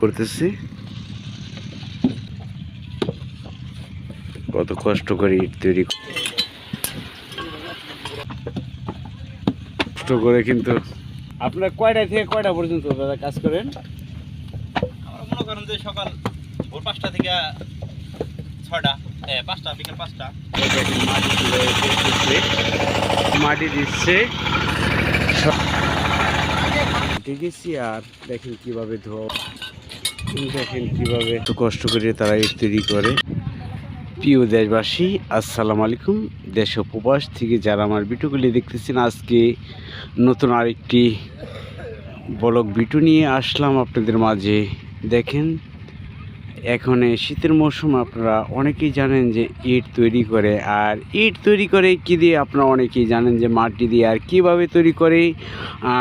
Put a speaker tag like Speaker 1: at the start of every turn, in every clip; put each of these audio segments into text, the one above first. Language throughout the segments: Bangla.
Speaker 1: করতেছি কত কষ্ট করে ইট তৈরি কষ্ট করে কিন্তু আপনার কয়টা থেকে কয়টা পর্যন্ত দাদা কাজ করেন?
Speaker 2: আমরা মনে করেন যে সকাল ভোর 5টা থেকে 6টা, 5টা বিকেল 5টা।
Speaker 1: মাটি দিচ্ছে দেখেছি। আর দেখেন কিভাবে ধোয়া, দেখেন কিভাবে এত কষ্ট করে তারা ইট তৈরি করে। প্রিয় দেশবাসী, আসসালামু আলাইকুম। দেশ ও প্রবাস থেকে যারা আমার ভিডিওগুলি দেখতেছেন, আজকে নতুন আরেকটি ব্লগ ভিডিও নিয়ে আসলাম আপনাদের মাঝে। দেখেন এখন শীতের মৌসুম, আপনারা অনেকেই জানেন যে ইট তৈরি করে। আর ইট তৈরি করে কী দিয়ে আপনারা অনেকেই জানেন যে মাটি দিয়ে। আর কিভাবে তৈরি করে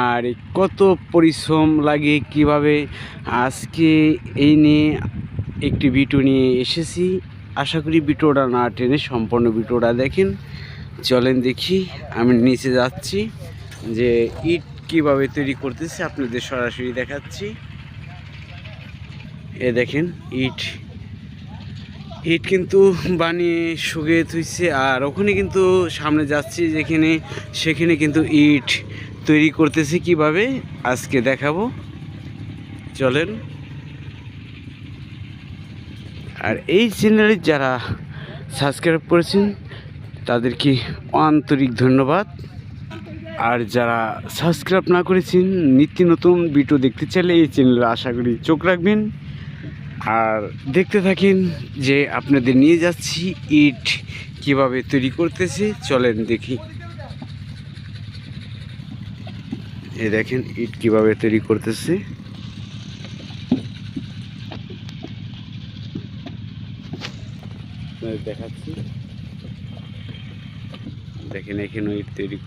Speaker 1: আর কত পরিশ্রম লাগে কিভাবে, আজকে এই নিয়ে একটি ভিডিও নিয়ে এসেছি। আশা করি ভিডিওটা না টেনে সম্পূর্ণ ভিডিওটা দেখেন। চলেন দেখি, আমি নিচে যাচ্ছি যে ইট কিভাবে তৈরি করতেছে, আপনাদের সরাসরি দেখাচ্ছি। এ দেখেন ইট কিন্তু বানিয়ে শুকিয়ে থুইছে। আর ওখানে কিন্তু সামনে যাচ্ছি যেখানে, সেখানে কিন্তু ইট তৈরি করতেছে কিভাবে আজকে দেখাবো। চলেন। আর এই চ্যানেলে যারা সাবস্ক্রাইব করেছেন তাদেরকে আন্তরিক ধন্যবাদ। আর যারা সাবস্ক্রাইব না করেছেন, নিত্য নতুন ভিডিও দেখতে চাইলে এই চ্যানেলে আশা করি চোখ রাখবেন আর দেখতে থাকেন যে আপনাদের নিয়ে যাচ্ছি ইট কিভাবে তৈরি করতেছে। চলেন দেখি। এই দেখেন ইট কিভাবে তৈরি করতেছে। দেখাচ্ছি, দেখেন এখানে ইট তৈরি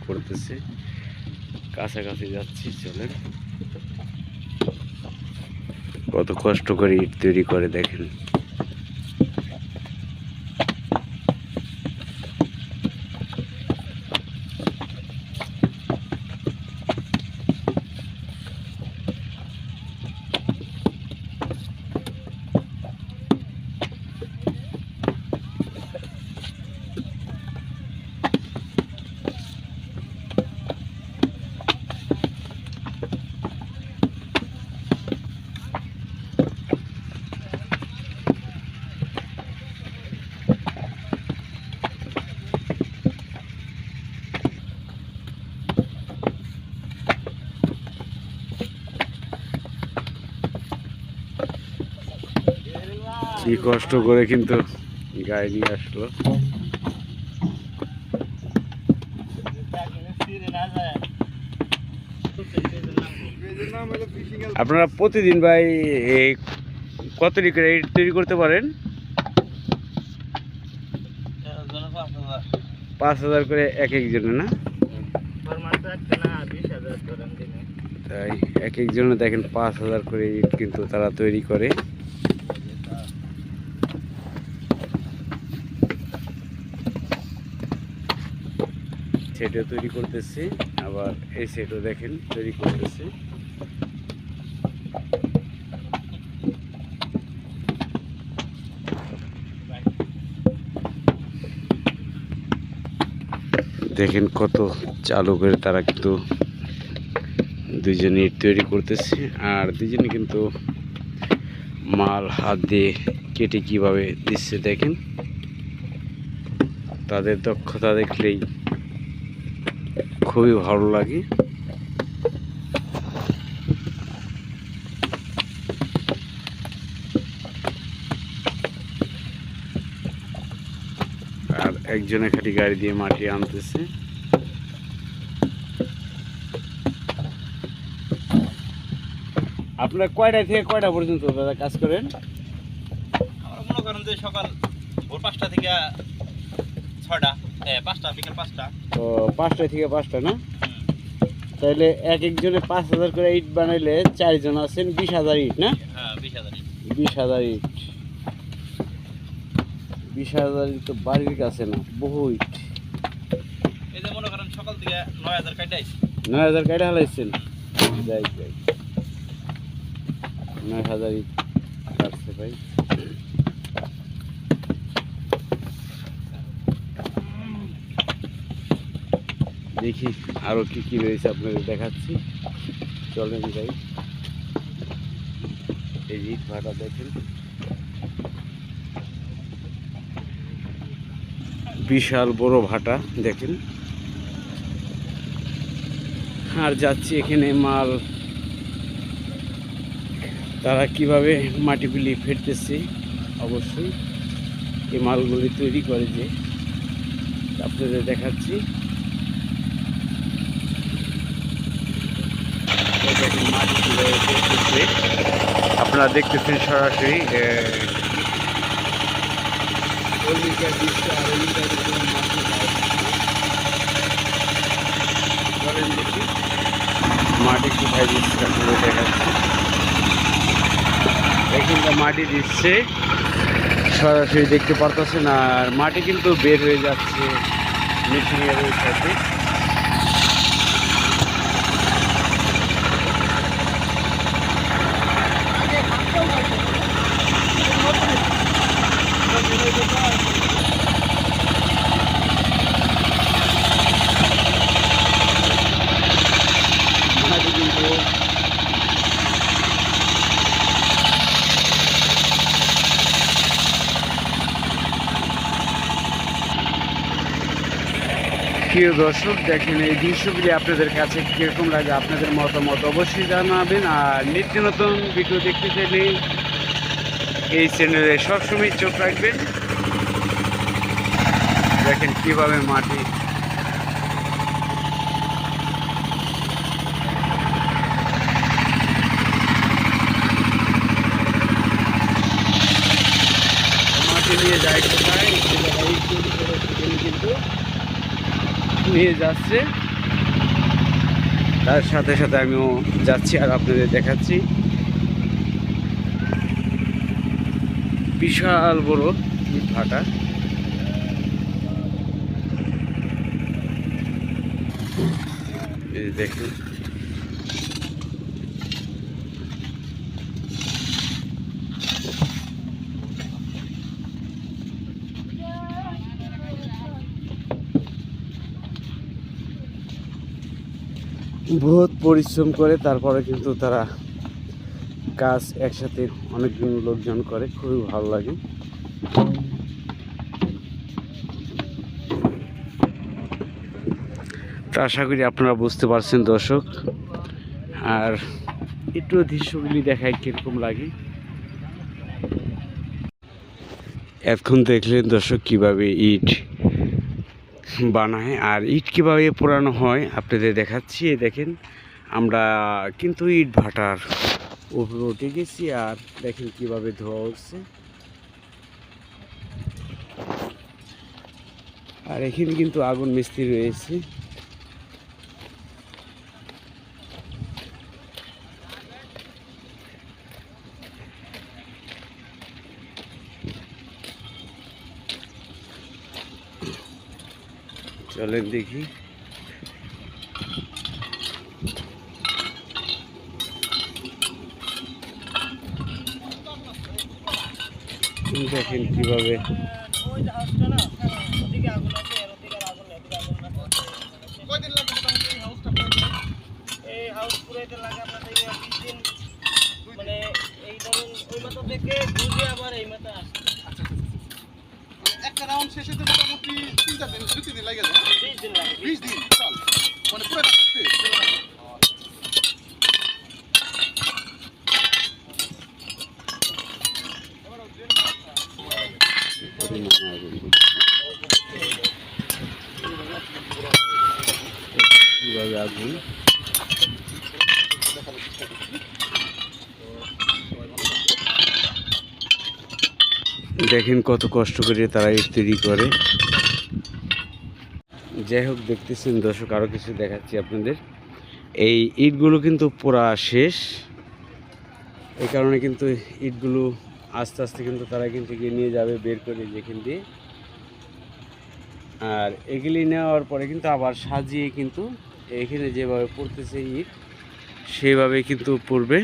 Speaker 1: করতেছে, কাছাকাছি যাচ্ছি। চলেন কত কষ্ট করে ইট তৈরি করে দেখেন। কি কষ্ট করে কিন্তু গায়ে নিয়ে আসলো। আপনারা প্রতিদিন ভাই এই কত করে ইট তৈরি করতে পারেন? 5,000 করে এক একজনে না? তাই এক একজনে দেখেন 5,000 করে ইট কিন্তু তারা তৈরি করে। সেটও তৈরি করতেছে, আবার এই সেটও দেখেন তৈরি করতেছে। দেখেন কত চালু করে তারা কিন্তু দুইজনে ইট তৈরি করতেছে। আর দুইজনে কিন্তু মাল হাত দিয়ে কেটে কিভাবে দিচ্ছে দেখেন। তাদের দক্ষতা দেখলেই খুবই ভালো লাগে। আর একজনে খালি গাড়ি দিয়ে মাটি আনতেছে। আপনার কয়টা থেকে কয়টা পর্যন্ত দাদা কাজ করেন?
Speaker 2: আমরা মনে করেন যে সকাল ভোর 5টা থেকে 6টা, 5টা বিকেল 5টা।
Speaker 1: তো 5টা থেকে 5টা না? তাহলে এক একজনে 5,000 করে ইট বানাইলে 4 জন আছেন, 20,000 ইট না?
Speaker 2: হ্যাঁ, 20,000 ইট।
Speaker 1: 20,000 ইট, 20,000 ইট তো বাড়ির কাছে না, বহু ইট।
Speaker 2: এই যে মনে করেন সকাল থেকে 9,000 কাটা আইছে।
Speaker 1: 9,000 কাটা হালাইছেন। যাই যাই 9,000 ইট কাটছে ভাই। দেখি আরো কি কি রয়েছে আপনাদের দেখাচ্ছি, চলেন যাই। এই ইট ভাটা দেখেন, বিশাল বড় ভাটা দেখেন। আর যাচ্ছি এখানে মাল তারা কিভাবে মাটিগুলি ফেলতেছে, অবশ্যই এই মালগুলি তৈরি করে যে আপনাদের দেখাচ্ছি। দেখেন মাটি কিভাবে ফেলতেছে, আপনারা দেখতেছেন সরাসরি। মাটি কোথায় দিচ্ছে আপনাদের দেখাচ্ছি। এখানটা মাটি দিচ্ছে সরাসরি দেখতে পারতেছেন, আর মাটি কিন্তু বের হয়ে যাচ্ছে মেশিনের সাথে। মাটি কিন্তু প্রিয় দর্শক দেখেন, এই দৃশ্যগুলি আপনাদের কাছে কীরকম লাগে, আপনাদের মতামত অবশ্যই জানাবেন। আর নিত্য নতুন ভিডিও দেখতে চাইলে এই চ্যানেলে সবসময় চোখ রাখবেন। দেখেন কীভাবে মাটি নিয়ে যায় কোথায়, কিন্তু নিয়ে যাচ্ছে, তার সাথে সাথে আমিও যাচ্ছি আর আপনাদের দেখাচ্ছি। বিশাল বড় ইট ভাটা, এই দেখুন। বহুত পরিশ্রম করে তারপরে কিন্তু তারা কাজ একসাথে অনেকজন লোকজন করে, খুবই ভালো লাগে। তো আশা করি আপনারা বুঝতে পারছেন দর্শক। আর একটু দৃশ্যগুলি দেখায় কীরকম লাগে। এখন দেখলেন দর্শক কিভাবে ইট বানায় আর ইট কীভাবে পোড়ানো হয় আপনাদের দেখাচ্ছি। দেখেন আমরা কিন্তু ইট ভাটার উপরে উঠে গেছি, আর দেখেন কিভাবে ধোয়া উঠছে। আর এখানে কিন্তু আগুন মিস্ত্রি রয়েছে। চলেন দেখি। দেখেন কিভাবে
Speaker 3: মানে এই ধরুন ওই মাথা থেকে ঘুরে আবার এই মাথা আসছে।
Speaker 4: একটা রাউন্ড শেষে তো মোটামুটি 3-4 দিন 2-3 দিন লাগে যায়।
Speaker 3: 20 দিন লাগে।
Speaker 4: 20 দিন চল মানে পুরোটা করতে
Speaker 1: কিভাবে আগুন দেখেন কত কষ্ট করে তারা ইট তৈরি করে। যাই হোক দেখতেছেন দর্শক, আরও কিছু দেখাচ্ছি আপনাদের। এই ইটগুলো কিন্তু পুরা শেষ, এই কারণে কিন্তু ইটগুলো আস্তে আস্তে কিন্তু তারা কিন্তু নিয়ে যাবে বের করে যেখান দিয়ে। আর এগুলি নেওয়ার পরে কিন্তু আবার সাজিয়ে কিন্তু এখানে যেভাবে পড়তেছে ইট সেভাবে কিন্তু পড়বে।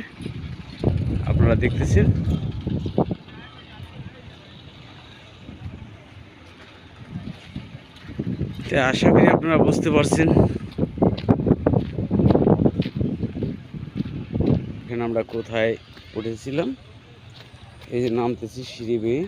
Speaker 1: আপনারা আপনারা দেখতেছেন। তো আশা করি আপনারা বুঝতে পারছেন এখানে আমরা কোথায় উঠেছিলাম। এই যে নামতেছি সিঁড়ি বেয়ে।